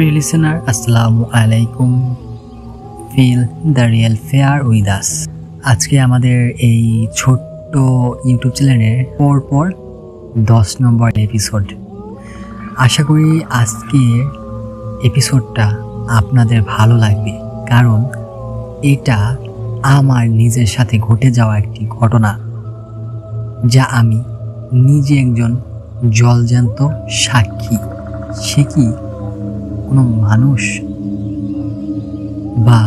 প্রিয় লিসেনার, আসসালামু আলাইকুম। Feel the real fear with us. আজকে আমাদের এই ছোট্ট ইউটিউব চ্যানেলের পরপর 10 নম্বর এপিসোড। আশা করি আজকের এপিসোডটা আপনাদের ভালো লাগবে, কারণ এটা আমার নিজের সাথে ঘটে যাওয়া একটি ঘটনা, যা আমি নিজে একজন জলজ্যান্ত সাক্ষী। সে কি কোনো মানুষ বা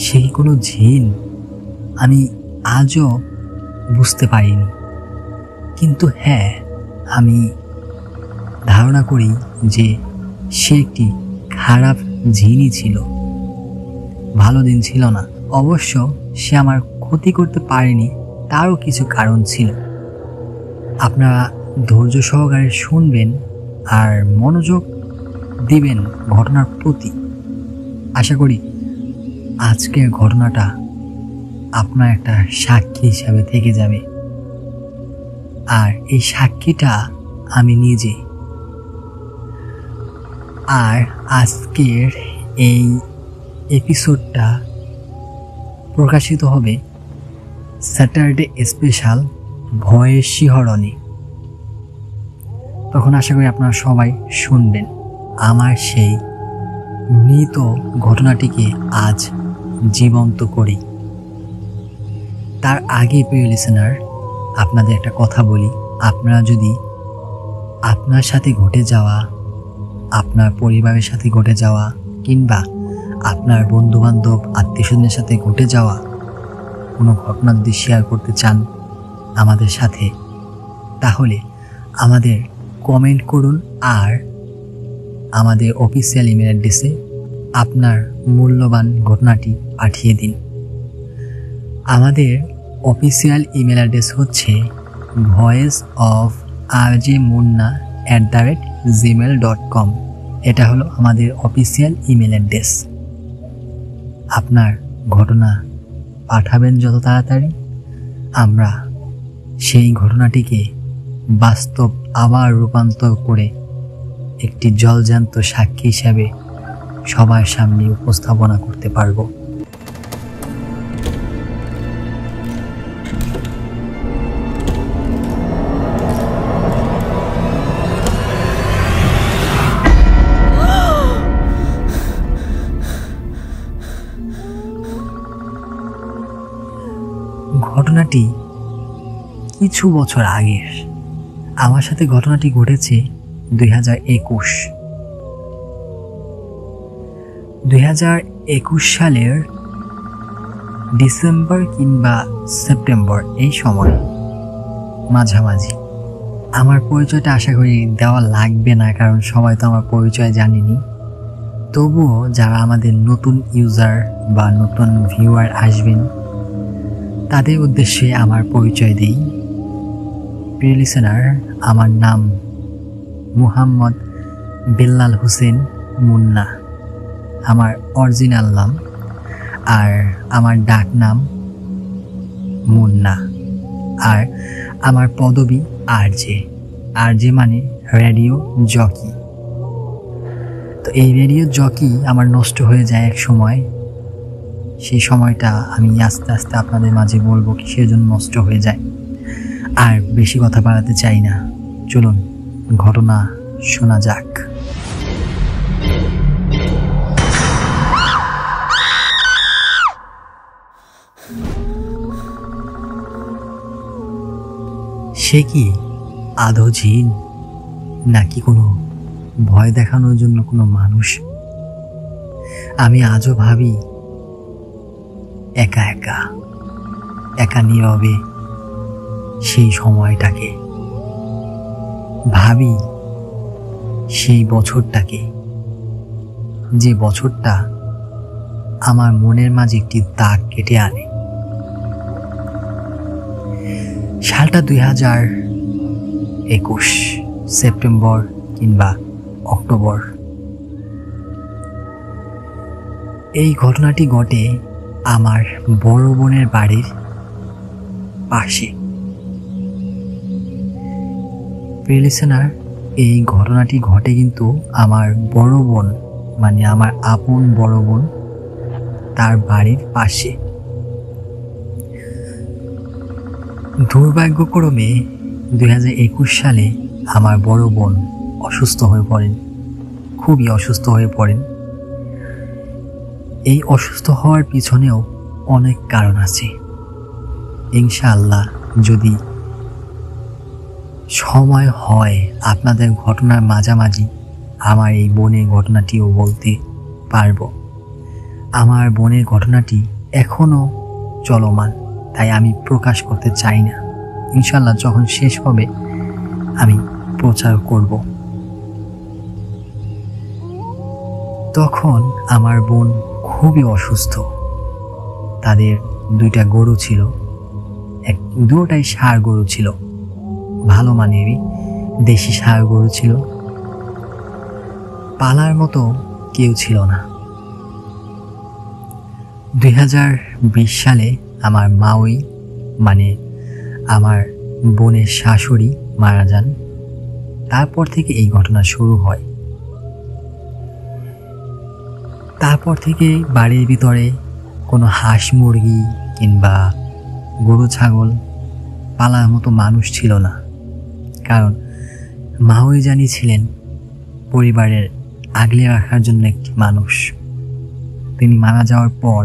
সে কি কোনো জিন, আমি আজও বুঝতে পারিনি। কিন্তু হ্যাঁ, আমি ধারণা করি যে সে একটি খারাপ জিনই ছিল, ভালো দিন ছিল না। অবশ্য সে আমার ক্ষতি করতে পারেনি, তারও কিছু কারণ ছিল। আপনারা ধৈর্য সহকারে শুনবেন আর মনোযোগ দিবেন ঘটনার প্রতি। আশা করি আজকের ঘটনাটা আপনার একটা সাক্ষী হিসাবে থেকে যাবে। আর এই সাক্ষীটা আমি নিজে। আর আজকের এই এপিসোডটা প্রকাশিত হবে স্যাটারডে স্পেশাল ভয়ের শিহরণে। তখন আশা করি আপনারা সবাই শুনবেন আমার সেই মৃত ঘটনাটিকে আজ জীবন্ত করি। তার আগে প্রিয় লিসেনার, আপনাদের একটা কথা বলি। আপনারা যদি আপনার সাথে ঘটে যাওয়া, আপনার পরিবারের সাথে ঘটে যাওয়া, কিংবা আপনার বন্ধুবান্ধব আত্মীয়স্বজনের সাথে ঘটে যাওয়া কোনো ঘটনা যদি শেয়ার করতে চান আমাদের সাথে, তাহলে আমাদের কমেন্ট করুন আর আমাদের অফিসিয়াল ইমেল অ্যাড্রেসে আপনার মূল্যবান ঘটনাটি পাঠিয়ে দিন। আমাদের অফিসিয়াল ইমেল অ্যাড্রেস হচ্ছে voiceofrjmunna@gmail.com। এটা হলো আমাদের অফিসিয়াল ইমেল অ্যাড্রেস। আপনার ঘটনা পাঠাবেন যত তাড়াতাড়ি, আমরা সেই ঘটনাটিকে বাস্তব আবার রূপান্তর করে একটি জলজ্যান্ত সাক্ষী হিসাবে সবার সামনে উপস্থাপনা করতে পারব। ঘটনাটি কিছু বছর আগের। আমার সাথে ঘটনাটি ঘটেছে 2021 সালের ডিসেম্বর কিংবা সেপ্টেম্বর, এই সময় মাঝামাঝি। আমার পরিচয়টা আশা করি দেওয়া লাগবে না, কারণ সবাই তো আমার পরিচয় জানেনি। তবুও যারা আমাদের নতুন ইউজার বা নতুন ভিউয়ার আসবেন, তাদের উদ্দেশ্যে আমার পরিচয় দিই। প্রিয় লিসেনার, আমার নাম মুহাম্মদ বেল্লাল হোসেন মুন্না, আমার অরিজিনাল নাম। আর আমার ডাক নাম মুন্না। আর আমার পদবি আরজে মানে রেডিও জকি। তো এই রেডিও জকি আমার নষ্ট হয়ে যায় এক সময়। সেই সময়টা আমি আস্তে আস্তে আপনাদের মাঝে বলবো কিসের জন্য নষ্ট হয়ে যায়। আর বেশি কথা বাড়াতে চাই না, চলুন ঘটনা শোনা যাক। সে কি আদৌ জিন, নাকি কোনো ভয় দেখানোর জন্য কোনো মানুষ? আমি আজও ভাবি, একা একা নীরবে সেই সময়টাকে, ভাবি সেই বছরটাকে, যে বছরটা আমার মনের মাঝে একটি দাগ কেটে আনে। সালটা 2021 সেপ্টেম্বর কিংবা অক্টোবর। এই ঘটনাটি ঘটে আমার বড় বোনের বাড়ির পাশে। প্রিয় লিসেনার, এই ঘটনাটি ঘটে কিন্তু আমার বড় বোন মানে আমার আপন বড় বোন, তার বাড়ির পাশে। দুর্ভাগ্যক্রমে 2021 সালে আমার বড় বোন অসুস্থ হয়ে পড়েন, খুবই অসুস্থ হয়ে পড়েন। এই অসুস্থ হওয়ার পিছনেও অনেক কারণ আছে। ইনশাআল্লাহ যদি সময় হয় আপনাদের ঘটনার মাঝামাঝি আমার এই বোনের ঘটনাটিও বলতে পারবো। আমার বোনের ঘটনাটি এখনও চলমান, তাই আমি প্রকাশ করতে চাই না। ইনশাআল্লাহ যখন শেষ হবে আমি প্রচার করব। তখন আমার বোন খুবই অসুস্থ। তাদের 2টা গরু ছিল, দুটোটাই ষাঁড় গরু ছিল, ভালো মানেরই দেশি ষাঁড় গরু ছিল। পালার মতো কেউ ছিল না। 2020 সালে আমার মাওই মানে আমার বোনের শাশুড়ি মারা যান। তারপর থেকে এই ঘটনা শুরু হয়। তারপর থেকে বাড়ির ভিতরে কোনো হাঁস মুরগি কিংবা গরু ছাগল পালার মতো মানুষ ছিল না, কারণ মাওই জানি ছিলেন পরিবারের আগলে রাখার জন্য একটি মানুষ। তিনি মারা যাওয়ার পর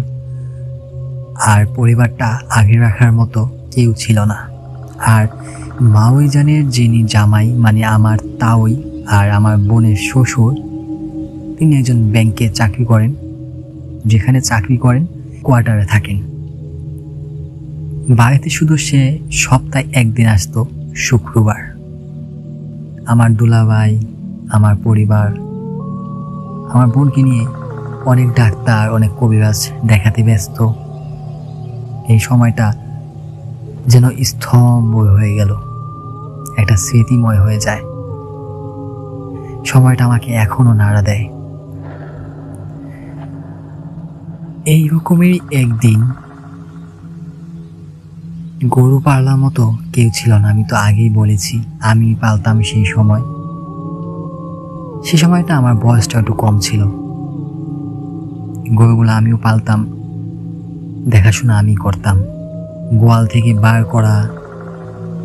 আর পরিবারটা আগলে রাখার মতো কেউ ছিল না। আর মাওই জানের যিনি জামাই মানে আমার তাওই আর আমার বোনের শ্বশুর, তিনি একজন ব্যাংকে চাকরি করেন। যেখানে চাকরি করেন কোয়ার্টারে থাকেন। বাড়িতে শুধু সে সপ্তাহে 1 দিন আসতো, শুক্রবার। আমার দুলাভাই, আমার পরিবার, আমার বোনকে নিয়ে অনেক ডাক্তার, অনেক কবিরাজ দেখাতে ব্যস্ত। এই সময়টা যেন স্তম্ভ হয়ে গেল, একটা স্মৃতিময় হয়ে যায়। সময়টা আমাকে এখনো নাড়া দেয়। এই রকমেরই একদিন গরু পালার মতো কেউ ছিল না। আমি তো আগেই বলেছি আমি পালতাম সেই সময়। সে সময়টা আমার বয়সটা একটু কম ছিল। গরুগুলো আমিও পালতাম, দেখাশোনা আমি করতাম। গোয়াল থেকে বার করা,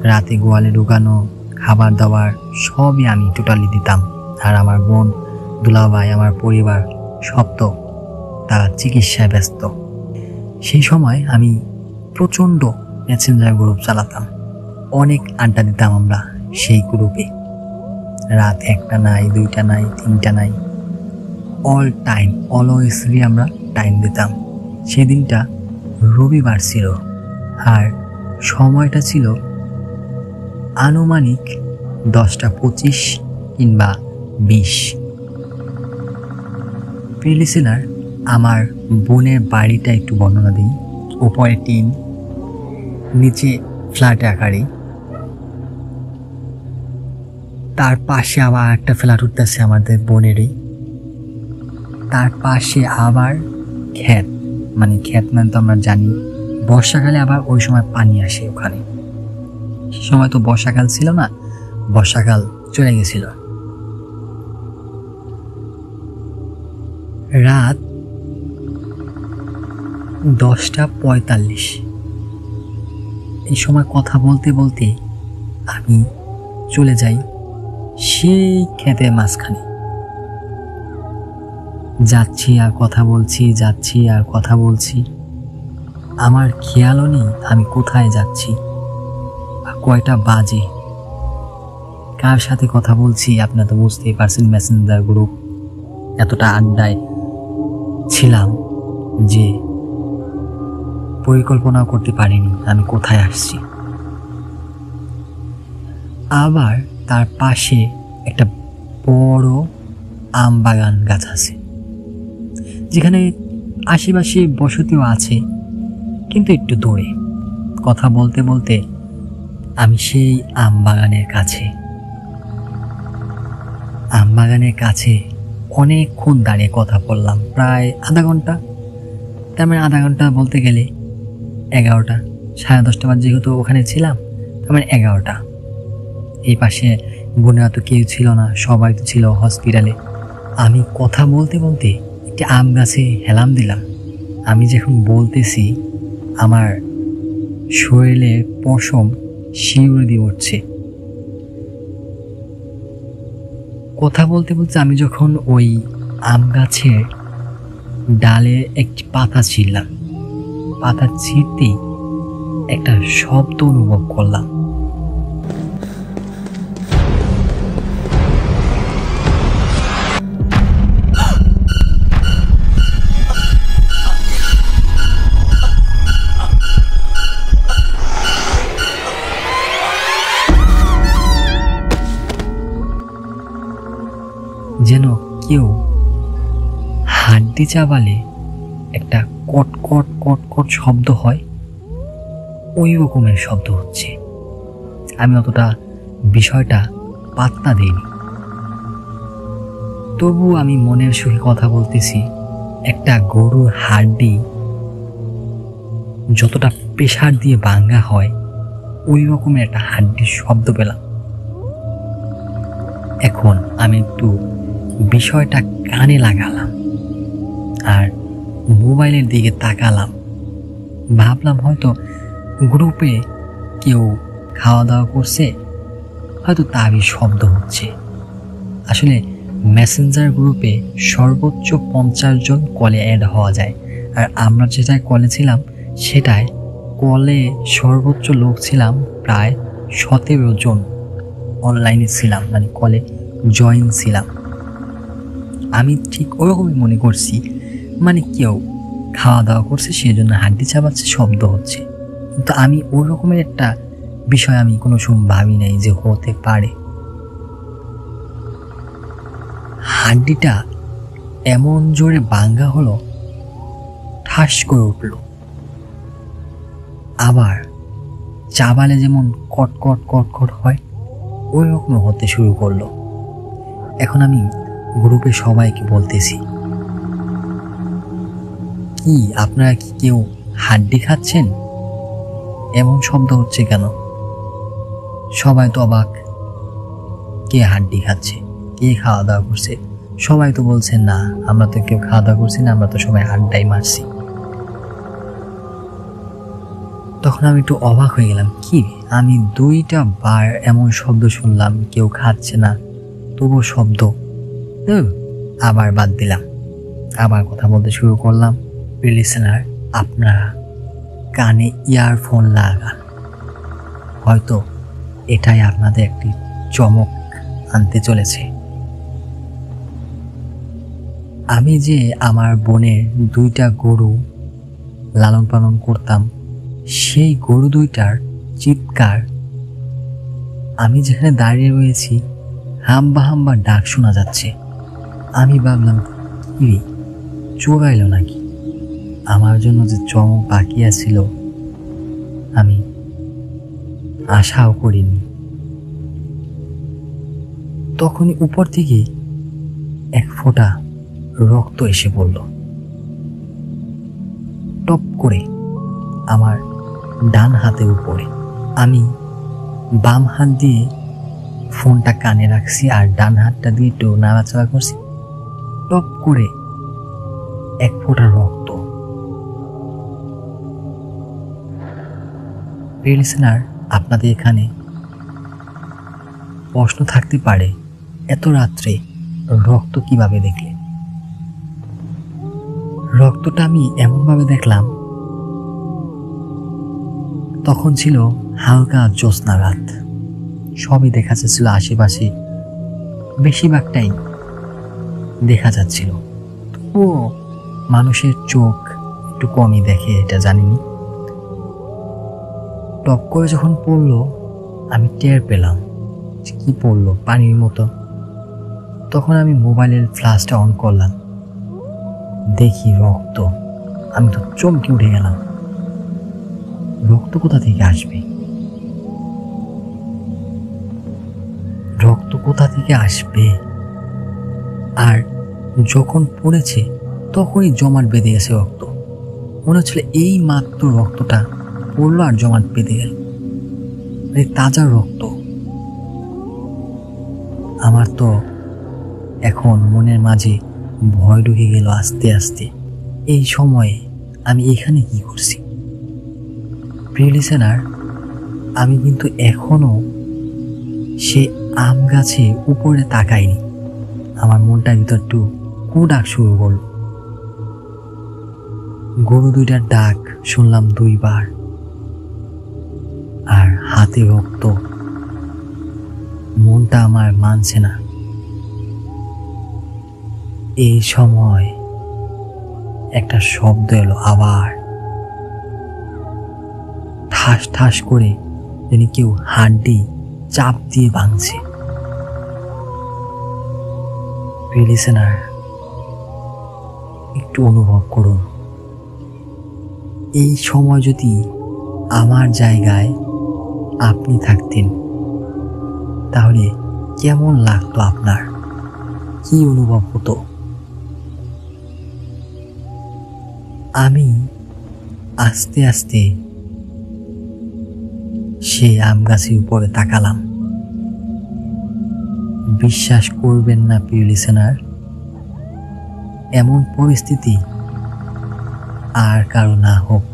রাতে গোয়ালে ঢুকানো, খাবার দাবার সবই আমি টোটালি দিতাম। আর আমার বোন, দুলাভাই, আমার পরিবার সব তো তারা চিকিৎসায় ব্যস্ত। সেই সময় আমি প্রচণ্ড মেসেঞ্জার গ্রুপ চালাতাম, অনেক আড্ডা দিতাম আমরা সেই গ্রুপে। রাত 1টা নাই, 2টা নাই, 3টা নাই, অল টাইম অলওয়েজলি আমরা টাইম দিতাম। সেদিনটা রবিবার ছিল আর সময়টা ছিল আনুমানিক 10টা 25 কিংবা 20। লিসেনার, আমার বোনের বাড়িটা একটু বর্ণনা দিই। উপরে টিন, নিচে ফ্ল্যাট আকারে, তার পাশে আবার একটা ফ্ল্যাট উঠতেছে আমাদের বোনেরই। তার পাশে আবার ক্ষেত, মানে ক্ষেত মানে তো আমরা জানি বর্ষাকালে আবার ওই সময় পানি আসে ওখানে। সে সময় তো বর্ষাকাল ছিল না, বর্ষাকাল চলে গেছিল। রাত 10টা 45। এই সময় কথা বলতে বলতে আমি চলে যাই সেই ক্ষেতের মাঝখানে। যাচ্ছি আর কথা বলছি, যাচ্ছি আর কথা বলছি। আমার খেয়ালও নেই আমি কোথায় যাচ্ছি, কয়টা বাজে, কার সাথে কথা বলছি। আপনারা তো বুঝতেই পারছেন, মেসেঞ্জার গ্রুপ, এতটা আড্ডায় ছিলাম যে পরিকল্পনা করতে পারিনি আমি কোথায় আসছি। আবার তার পাশে একটা বড় আম বাগান গাছ আছে, যেখানে আশেপাশে বসতিও আছে, কিন্তু একটু দূরে। কথা বলতে বলতে আমি সেই আম বাগানের কাছে অনেকক্ষণ দাঁড়িয়ে কথা বললাম, প্রায় আধা ঘন্টা। তার মানে আধা ঘন্টা বলতে গেলে 11টা, 10:30 বাজে যেহেতু ওখানে ছিলাম, তার মানে 11টা। এই পাশে বোনেরা তো কেউ ছিল না, সবাই তো ছিল হসপিটালে। আমি কথা বলতে বলতে একটি আম গাছে হেলাম দিলাম। আমি যখন বলতেছি আমার শরীরের পশম শিউরে দিয়ে উঠছে। কথা বলতে বলতে আমি যখন ওই আম গাছের ডালে একটি পাতা ছিঁড়লাম, পাতা ছিঁড়তেই একটা শব্দ অনুভব করলাম। যেন কেউ হাড্ডি চাবালে একটা কট কট কট কট শব্দ হয়, ওই রকমের শব্দ হচ্ছে। আমি অতটা বিষয়টা পাত্তা দিইনি। তবু আমি মনের সুখে কথা বলতেছি। একটা গরুর হাড্ডি যতটা প্রেসার দিয়ে ভাঙা হয়, ওই রকমের একটা হাড্ডির শব্দ পেলাম। এখন আমি একটু বিষয়টা কানে লাগালাম আর মোবাইলের দিকে তাকালাম। ভাবলাম হয়তো গ্রুপে কেউ খাওয়া দাওয়া করছে, হয়তো তারই শব্দ হচ্ছে। আসলে মেসেঞ্জার গ্রুপে সর্বোচ্চ 50 জন কলে অ্যাড হওয়া যায়, আর আমরা যেটায় কলে ছিলাম সেটায় কলে সর্বোচ্চ লোক ছিলাম প্রায় 17 জন। অনলাইনে ছিলাম, মানে কলে জয়েন ছিলাম। আমি ঠিক ওরকমই মনে করছি, মানে কেউ খাওয়া দাওয়া করছে সেই জন্য হাড্ডি চাবাচ্ছে, শব্দ হচ্ছে। কিন্তু আমি ওই রকমের একটা বিষয় আমি কোনো সময় ভাবি নাই যে হতে পারে। হাড্ডিটা এমন জোরে ভাঙা হলো, ঠাস করে উঠল। আবার চাবালে যেমন কট কট কট কট হয়, ওই রকম হতে শুরু করলো। এখন আমি গ্রুপে সবাইকে বলতেছি, কি আপনারা কি কেউ হাড্ডি খাচ্ছেন? এমন শব্দ হচ্ছে কেন? সবাই তো অবাক, কে হাড্ডি খাচ্ছে, কে খাওয়া দাওয়া করছে? সবাই তো বলছেন না, আমরা তো কেউ খাওয়া দাওয়া করছি না, আমরা তো সবাই আড্ডাই মারছি। তখন আমি একটু অবাক হয়ে গেলাম, কি আমি 2টা বার এমন শব্দ শুনলাম, কেউ খাচ্ছে না, তবু শব্দ। আবার বাদ দিলাম, আবার কথা বলতে শুরু করলাম। লিসেনার, আপনারা কানে ইয়ারফোন লাগান, হয়তো এটাই আপনাদের একটি চমক আনতে চলেছে। আমি যে আমার বোনের 2টা গরু লালন পালন করতাম, সেই গরু 2টার চিৎকার আমি যেখানে দাঁড়িয়ে রয়েছি হাম্বা হাম্বা ডাক শোনা যাচ্ছে। আমি ভাবলাম, কি চোর আইল নাকি? আমার জন্য যে চমক বাকি আছিল আমি আশাও করিনি। তখনই উপর থেকে এক ফোঁটা রক্ত এসে পড়ল, টপ করে আমার ডান হাতের উপরে। আমি বাম হাত দিয়ে ফোনটা কানে রাখছি আর ডান হাতটা দিয়ে একটু নাড়াচাড়া করছি। টপ করে এক ফোঁটা রক্ত। লিসেনার, আপনাদের এখানে প্রশ্ন থাকতে পারে, এত রাত্রে রক্ত কিভাবে দেখলে? রক্তটা আমি এমনভাবে দেখলাম, তখন ছিল হালকা জ্যোৎস্না রাত, সবই দেখা যাচ্ছিল আশেপাশে, বেশিরভাগটাই দেখা যাচ্ছিল। তবুও মানুষের চোখ একটু কমই দেখে, এটা জানিনি। টপ করে যখন পড়লো আমি টের পেলাম কি পড়লো, পানির মতো। তখন আমি মোবাইলের ফ্ল্যাশটা অন করলাম, দেখি রক্ত। আমি তো চমকে উঠে গেলাম, রক্ত কোথা থেকে আসবে? রক্ত কোথা থেকে আসবে? আর যখন পড়েছে তখনই জমাট বেঁধে গেছে রক্ত। মনে হচ্ছিল এই মাত্র রক্তটা পড়লো আর জমাট বেঁধে গেল, তাজা রক্ত। আমার তো এখন মনের মাঝে ভয় ঢুকে গেল আস্তে আস্তে। এই সময়ে আমি এখানে কি করছি? প্রিয় লিসেনার, আমি কিন্তু এখনো সে আম গাছে উপরে তাকাইনি। আমার মনটার ভিতর একটু ডাক শুরু করল। গরু দুইটার ডাক শুনলাম 2 বার, আর হাতে রক্ত। মনটা আমার মানছে না। এই সময় একটা শব্দ এলো আবার, ঠাস ঠাস করে, যেন কেউ হাড্ডি চাপ দিয়ে ভাঙছে। লিসেনার, একটু অনুভব করুন, এই সময় যদি আমার জায়গায় আপনি থাকতেন তাহলে কেমন লাগতো? আপনার কি অনুভব হতো? আমি আস্তে আস্তে সেই আম গাছের উপরে তাকালাম। বিশ্বাস করবেন না প্রিয় লিসেনার, এমন পরিস্থিতি আর কারো না হোক,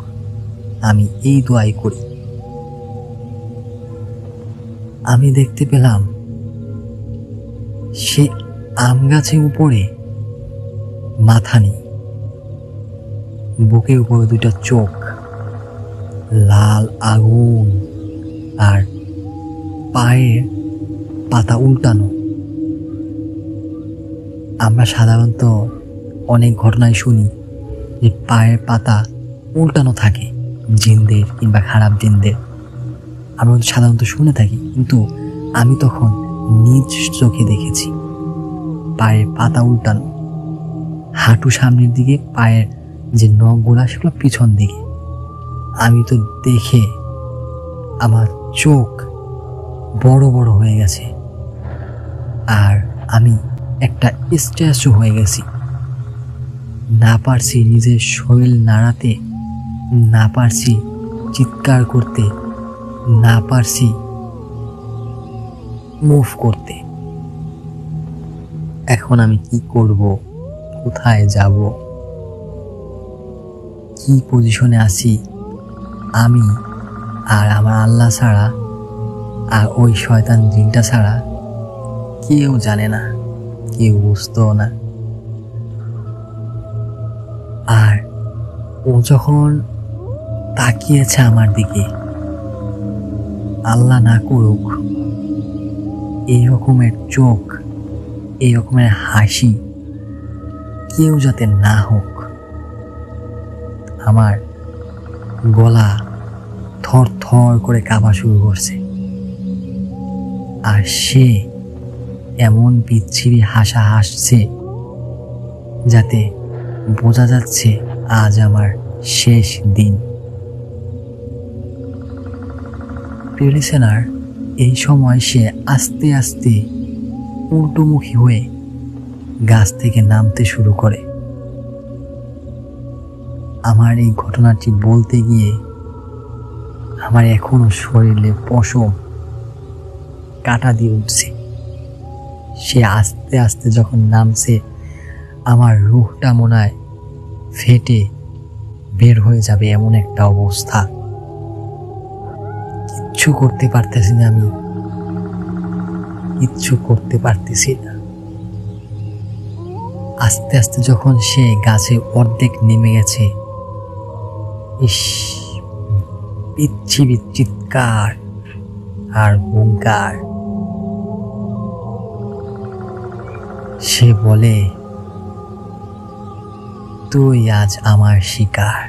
আমি এই দোয়াই করি। আমি দেখতে পেলাম সে আম গাছের উপরে মাথা নেই, বুকের উপরে 2টা চোখ, লাল আগুন, আর পায়ের পাতা উল্টানো। আমরা সাধারণত অনেক ঘটনায় শুনি যে পায়ের পাতা উল্টানো থাকে জিনদের কিংবা খারাপ জিনদের। আমরা সাধারণত শুনে থাকি, কিন্তু আমি তখন নিজ চোখে দেখেছি পায়ের পাতা উল্টানো, হাঁটু সামনের দিকে, পায়ের যে নখগুলা সেগুলো পিছন দিকে। আমি তো দেখে আমার চোখ বড় বড় হয়ে গেছে, আর আমি একটা স্ট্যাচু হয়ে গেছি। না পারছি নিজের শরীর নাড়াতে, না পারছি চিৎকার করতে, না পারছি মুভ করতে। এখন আমি কি করব? কোথায় যাব? কি পজিশনে আছি আমি আর আমার আল্লাহ ছাড়া, আর ওই শয়তান জিনটা ছাড়া কেউ জানে না, কেউ বুঝতো না। আর ও যখন তাকিয়েছে আমার দিকে, আল্লাহ না করুক এই রকমের চোখ, এই রকমের হাসি কেউ যাতে না হোক। আমার গলা থর থর করে কাঁপা শুরু করছে, আর সে এমন বিচ্ছিরি হাসা হাসছে যাতে বোঝা যাচ্ছে আজ আমার শেষ দিন। প্রিয় লিসেনার, এই সময় সে আস্তে আস্তে উল্টোমুখী হয়ে গাছ থেকে নামতে শুরু করে। আমার এই ঘটনাটি বলতে গিয়ে আমার এখনো শরীরে পশম কাটা দিয়ে উঠছে। সে আস্তে আস্তে যখন নামছে, আমার রুহটা মনে হয় ফেটে বের হয়ে যাবে, এমন একটা অবস্থা। কিচ্ছু করতে পারতেছি না, আমি কিচ্ছু করতে পারতেছি না। আস্তে আস্তে যখন সে গাছে অর্ধেক নেমে গেছে, ইস, বিচ্ছিরি চিৎকার আর হুঙ্কার। সে বলে, তুই আজ আমার শিকার,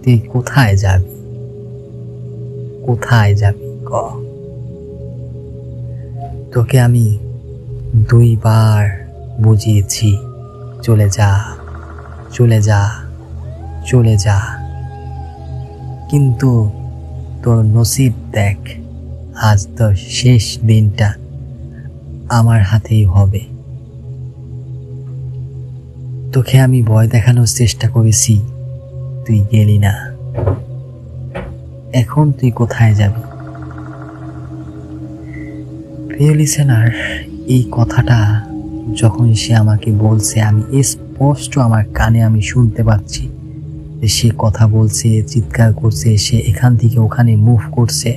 তুই কোথায় যাবি? কোথায় যাবি ক? তোকে আমি 2 বার বুঝিয়েছি, চলে যা, চলে যা, চলে যা, কিন্তু তোর নসিব দেখ, আজ তো শেষ দিনটা আমার হাতেই হবে। তোকে আমি ভয় দেখানোর চেষ্টা করেছি, তুই গেলি না। এখন তুই কোথায় যাবি? প্রিয় লিসেনার, এই কথাটা যখন সে আমাকে বলছে, আমি স্পষ্ট আমার কানে আমি শুনতে পাচ্ছি যে সে কথা বলছে, চিৎকার করছে, সে এখান থেকে ওখানে মুভ করছে,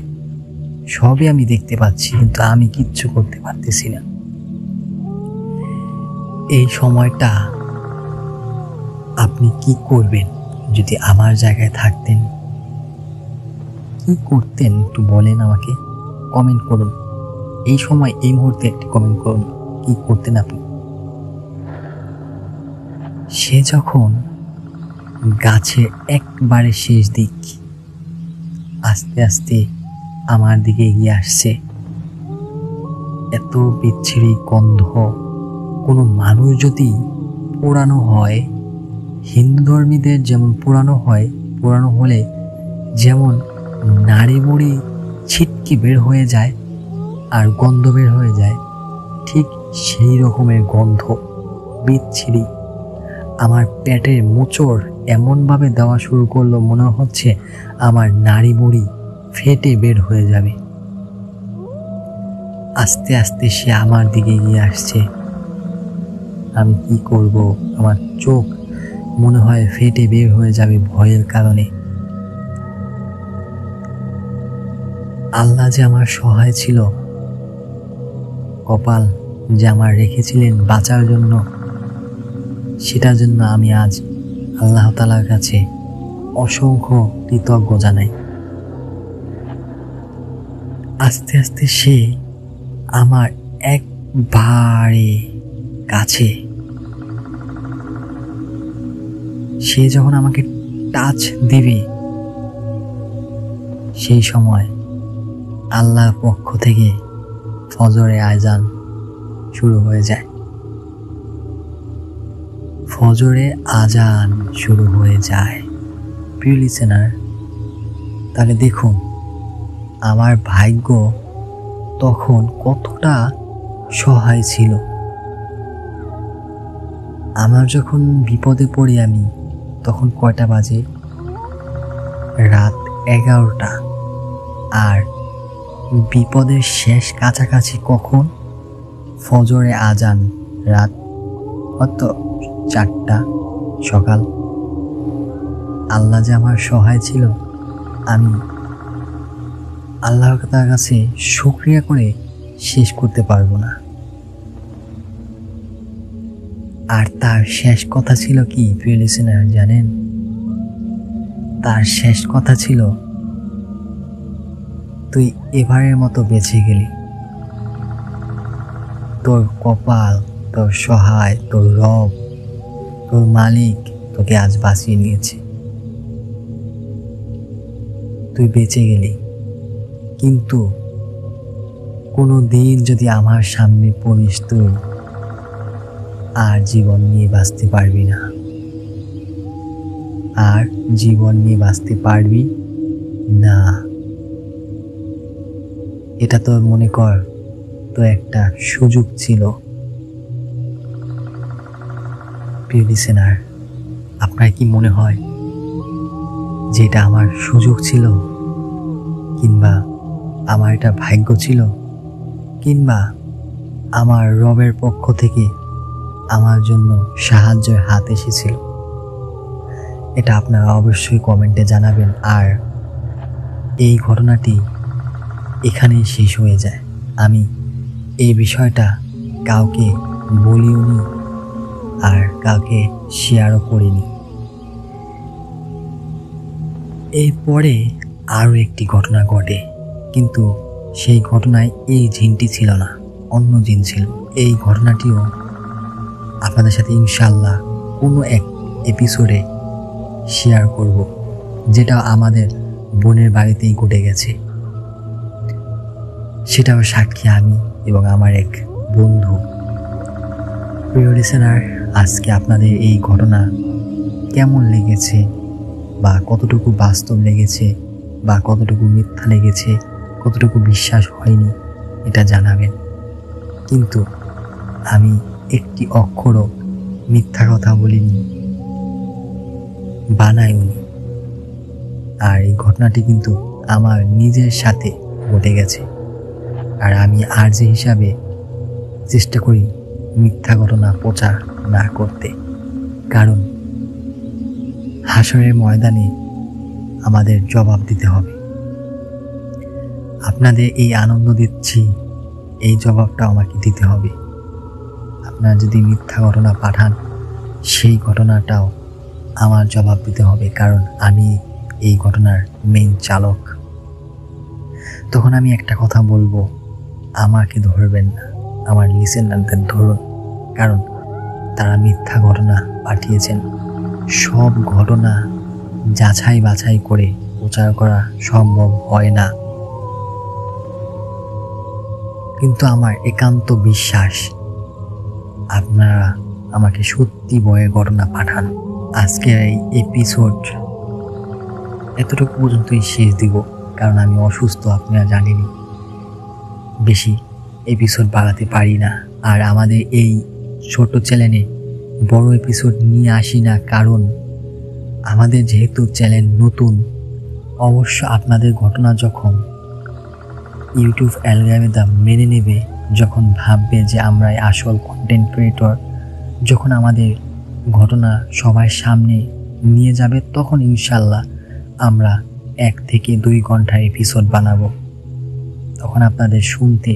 সবই আমি দেখতে পাচ্ছি, কিন্তু আমি কিচ্ছু করতে পারতেছি না। এই সময়টা আপনি কি করবেন যদি আমার জায়গায় থাকতেন? কি করতেন একটু বলেন আমাকে, কমেন্ট করুন। এই সময় এই মুহূর্তে একটি কমেন্ট করুন, কি করতেন আপনি? সে যখন গাছের একবারে শেষ দিক আস্তে আস্তে আমার দিকে এগিয়ে আসছে, এত বিচ্ছিরি গন্ধ। কোনো মানুষ যদি পোড়ানো হয়, হিন্দু ধর্মীদের যেমন পোড়ানো হয়, পোড়ানো হলে যেমন নাড়ি বুড়ি ছিটকে বের হয়ে যায় আর গন্ধ বের হয়ে যায়, ঠিক সেই রকমের গন্ধ, বিচ্ছিরি। আমার পেটের মোচড় এমনভাবে দেওয়া শুরু করলো, মনে হচ্ছে আমার নাড়ি বুড়ি ফেটে বের হয়ে যাবে। আস্তে আস্তে সে আমার দিকে এগিয়ে আসছে। আমি কি করব? আমার চোখ মনে হয় ফেটে বের হয়ে যাবে ভয়ের কারণে। আল্লাহ যে আমার সহায় ছিল, কপাল যে আমার রেখেছিলেন বাঁচার জন্য, সেটার জন্য আমি আজ আল্লাহ তাআলার কাছে অসংখ্য কৃতজ্ঞ জানাই। আস্তে আস্তে সে আমার একবারে কাছে, সে যখন আমাকে টাচ দিবে, সেই সময় আল্লাহর পক্ষ থেকে ফজরের আজান শুরু হয়ে যায়। ফজরের আজান শুরু হয়ে যায়। প্রিয় লিসেনার, তাহলে দেখুন আমার ভাগ্য তখন কতটা সহায় ছিল। আমার যখন বিপদে পড়ি আমি, তখন কয়টা বাজে? রাত 11টা। আর বিপদের শেষ কাছাকাছি কখন? ফজরে আজান, রাত কত? 4টা সকাল। আল্লাহ যে আমার সহায় ছিল, আমি আল্লাহর কাছে শুকরিয়া করে শেষ করতে পারবো না। আর তার শেষ কথা ছিল কি প্রিয় লিসেনার জানেন? তার শেষ কথা ছিল, তুই এবারের মতো বেঁচে গেলি। তোর কপাল, তোর সহায়, তোর রব, তোর মালিক তোকে আজ বাঁচিয়ে নিয়েছে। তুই বেঁচে গেলি, কিন্তু কোনো দিন যদি আমার সামনে পড়িস, তুই আর জীবন নিয়ে বাঁচতে পারবি না। আর জীবন নিয়ে বাঁচতে পারবি না। এটা তোর মনে কর তো একটা সুযোগ ছিল। প্রিয় লিসেনার, আপনার কি মনে হয় যে এটা আমার সুযোগ ছিল, কিংবা আমার এটা ভাগ্য ছিল, কিংবা আমার রবের পক্ষ থেকে আমার জন্য সাহায্যের হাত এসেছিল? এটা আপনারা অবশ্যই কমেন্টে জানাবেন। আর এই ঘটনাটি এখানেই শেষ হয়ে যায়। আমি এই বিষয়টা কাউকে বলিওনি আর কাউকে শেয়ারও করিনি। এরপরে আরও একটি ঘটনা ঘটে, কিন্তু সেই ঘটনায় এই জিনটি ছিল না, অন্য জিন ছিল। এই ঘটনাটিও আপনাদের সাথে ইনশাআল্লাহ কোনো এক এপিসোডে শেয়ার করব, যেটা আমাদের বোনের বাড়িতেই ঘটে গেছে। সেটাও সাক্ষী আমি এবং আমার এক বন্ধু। প্রিয় লিসেনার, আজকে আপনাদের এই ঘটনা কেমন লেগেছে, বা কতটুকু বাস্তব লেগেছে, বা কতটুকু মিথ্যা লেগেছে, কতটুকু বিশ্বাস হয়নি, এটা জানাবেন। কিন্তু আমি একটি অক্ষরও মিথ্যা কথা বলিনি, বানাইনি। আর এই ঘটনাটি কিন্তু আমার নিজের সাথে ঘটে গেছে। আর আমি আরজে হিসাবে চেষ্টা করি মিথ্যা ঘটনা প্রচার না করতে, কারণ হাসরের ময়দানে আমাদের জবাব দিতে হবে। আপনাদের এই আনন্দ দিচ্ছি, এই জবাবটা আমাকে দিতে হবে। আপনারা যদি মিথ্যা ঘটনা পাঠান, সেই ঘটনাটাও আমার জবাব দিতে হবে, কারণ আমি এই ঘটনার মেইন চালক। তখন আমি একটা কথা বলবো, আমাকে ধরবেন না, আমার লিসেনারদের ধরুন, কারণ তারা মিথ্যা ঘটনা পাঠিয়েছেন। সব ঘটনা যাচাই বাছাই করে প্রচার করা সম্ভব হয় না, কিন্তু আমার একান্ত বিশ্বাস আপনারা আমাকে সত্যি বয়ে ঘটনা পাঠান। আজকের এই এপিসোড এতটুকু পর্যন্তই শেষ দিব, কারণ আমি অসুস্থ, আপনারা জানেনই, বেশি এপিসোড বাড়াতে পারি না। আর আমাদের এই ছোট চ্যানেলে বড় এপিসোড নিয়ে আসি না, কারণ আমাদের যেহেতু চ্যানেল নতুন, অবশ্য আপনাদের ঘটনা যখন ইউটিউব অ্যালগরিদম মেনে নেবে, যখন ভাববে যে আমরা আসল কন্টেন্ট ক্রিয়েটর, যখন আমাদের ঘটনা সবার সামনে নিয়ে যাবে, তখন ইনশাল্লাহ আমরা 1 থেকে 2 ঘন্টার এপিসোড বানাবো। তখন আপনাদের শুনতে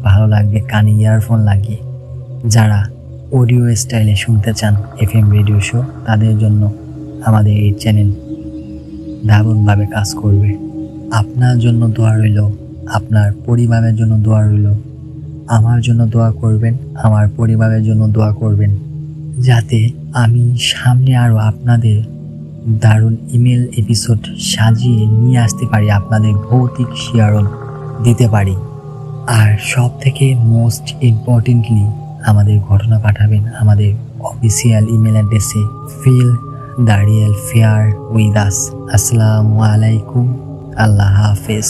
ভালো লাগবে কানে ইয়ারফোন লাগিয়ে। যারা অডিও স্টাইলে শুনতে চান FM রেডিও শো, তাদের জন্য আমাদের এই চ্যানেল দারুণভাবে কাজ করবে। আপনার জন্য দোয়া রইল, আপনার পরিবারের জন্য দোয়া রইল, আমার জন্য দোয়া করবেন, আমার পরিবারের জন্য দোয়া করবেন, যাতে আমি সামনে আরও আপনাদের দারুণ ইমেল এপিসোড সাজিয়ে নিয়ে আসতে পারি, আপনাদের ভৌতিক শিয়ারণ দিতে পারি। আর সব থেকে মোস্ট ইম্পর্টেন্টলি আমাদের ঘটনা পাঠাবেন আমাদের অফিসিয়াল ইমেল অ্যাড্রেসে feel the real fear with us. আসসালামু আলাইকুম, আল্লাহ হাফেজ।